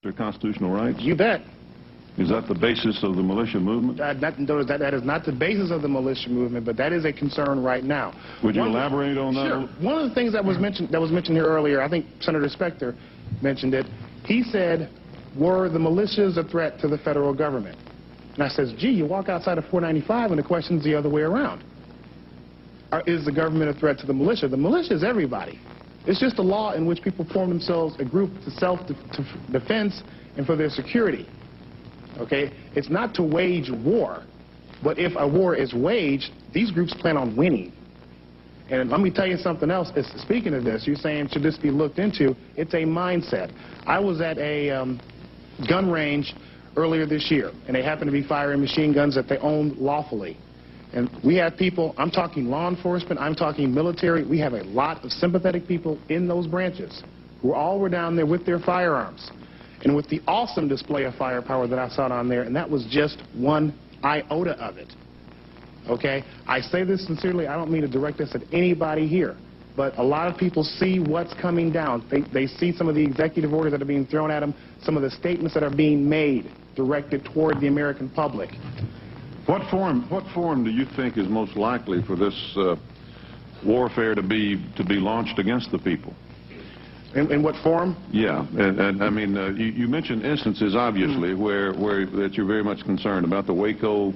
Their constitutional rights? You bet. Is that the basis of the militia movement? That is not the basis of the militia movement, but that is a concern right now. Would you elaborate on that? Sure. One of the things that was mentioned here earlier, I think Senator Specter mentioned it. He said, were the militias a threat to the federal government? And I says, gee, you walk outside of 495 and the question's the other way around. Is the government a threat to the militia? The militia is everybody. It's just a law in which people form themselves a group to self-defense and for their security. Okay? It's not to wage war, but if a war is waged, these groups plan on winning. And let me tell you something else. Speaking of this, you're saying should this be looked into? It's a mindset. I was at a gun range earlier this year, and they happened to be firing machine guns that they owned lawfully. And we have people, I'm talking law enforcement, I'm talking military, we have a lot of sympathetic people in those branches who all were down there with their firearms and with the awesome display of firepower that I saw down there, and that was just one iota of it. Okay? I say this sincerely, I don't mean to direct this at anybody here, but a lot of people see what's coming down. They see some of the executive orders that are being thrown at them, some of the statements that are being made directed toward the American public. What form do you think is most likely for this warfare to be launched against the people? In what form? Yeah, and I mean, you mentioned instances, obviously, where that you're very much concerned about, the Waco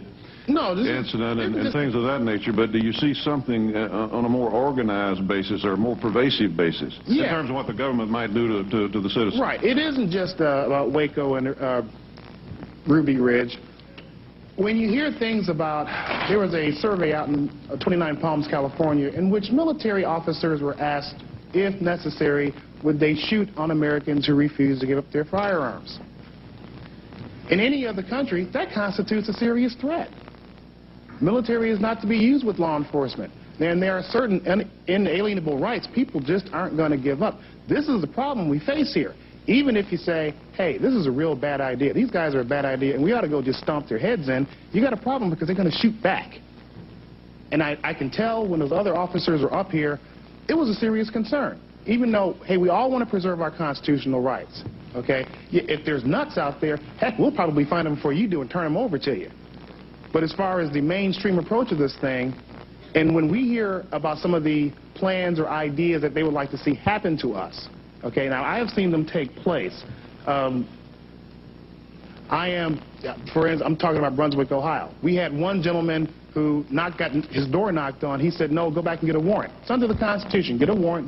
incident and things of that nature, but do you see something on a more organized basis or a more pervasive basis in terms of what the government might do to the citizens? Right. It isn't just about Waco and Ruby Ridge. When you hear things about, there was a survey out in 29 Palms, California, in which military officers were asked, if necessary, would they shoot on Americans who refuse to give up their firearms. In any other country, that constitutes a serious threat. Military is not to be used with law enforcement. And there are certain inalienable rights people just aren't going to give up. This is the problem we face here. Even if you say, hey, this is a real bad idea, these guys are a bad idea, and we ought to go just stomp their heads in, you got a problem because they're going to shoot back. And I can tell when those other officers were up here, it was a serious concern. Even though, hey, we all want to preserve our constitutional rights, okay? If there's nuts out there, heck, we'll probably find them before you do and turn them over to you. But as far as the mainstream approach of this thing, and when we hear about some of the plans or ideas that they would like to see happen to us, okay, now I have seen them take place. I'm talking about Brunswick, Ohio. We had one gentleman who got his door knocked on. He said, no, go back and get a warrant. It's under the Constitution. Get a warrant.